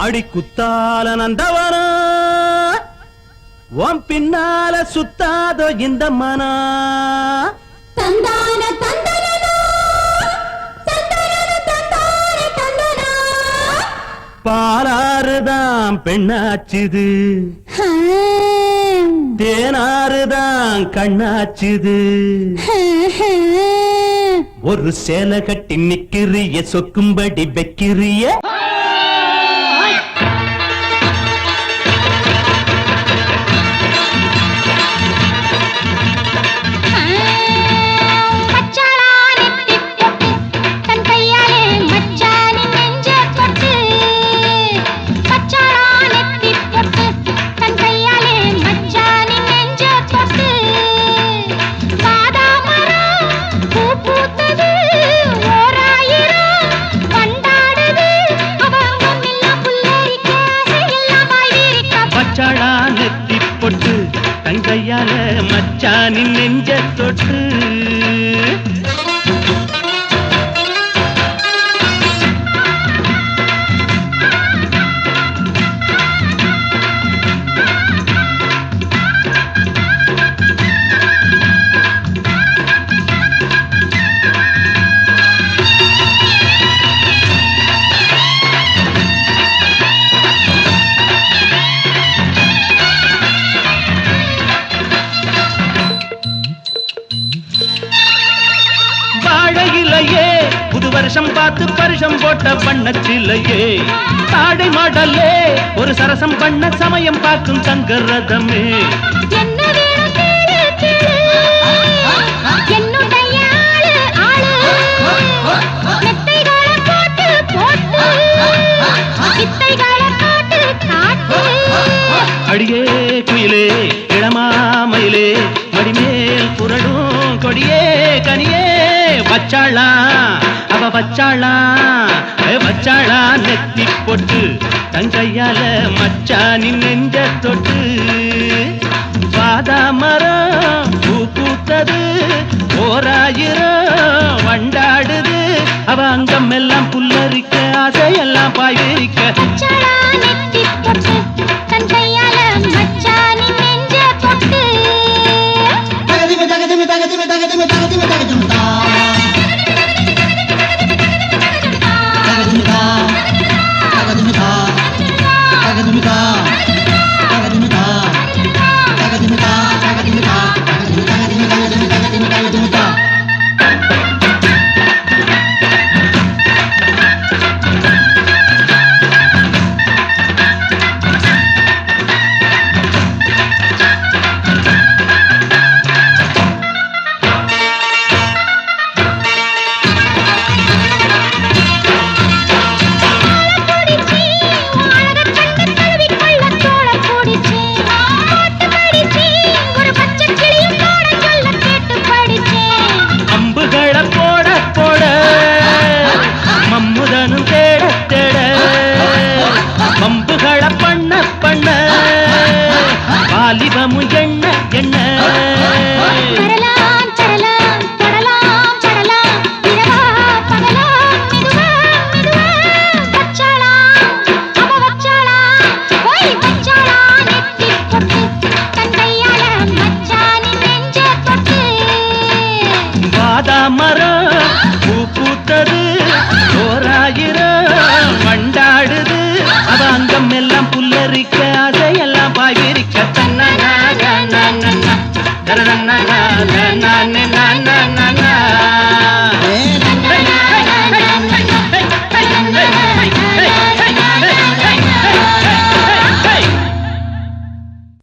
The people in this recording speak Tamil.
அடி குத்தால நந்தவனா உன் பின்னால சுத்தாதோ இந்த மனா தந்தான தந்தனனா தந்தனன தந்தானே தந்தனா பாலாறுதான் பெண்ணாச்சுது தேனாறுதான் கண்ணாச்சுது ஒரு சேலை கட்டி நிக்கிறிய சொக்கும்படி வைக்கிறிய தங்கையால மச்சானின் நெஞ்ச தொட்டு புது வருஷம் பார்த்து பரிசம் போட்ட பண்ணச்சிலையே தாடை மாடல்லே ஒரு சரசம் பண்ண சமயம் பார்க்கும் தங்கரதமே அடியே குயிலே இளமாமயிலே மடிமேல் புரடும் கொடியே கனியே வச்சாளா அவ வச்சாளா வச்சாளா நெத்தி பொட்டு தங்கையால மச்சானின் நெஞ்ச தொட்டு வாதா மரம் பூ பூத்தது ஓராயிரம் வண்டாடுது அவ அங்கம் எல்லாம் புல்லரிக்க ஆசையெல்லாம் பாய்விரிக்க வாலிபமு எண்ண எண்ண வாதா மரம் பூ பூத்தது ஓராயிரம் வண்டாடுது அவ அங்கம் எல்லாம் புல்லரிக்க அதையெல்லாம் பாய்விரிக்க தன்ன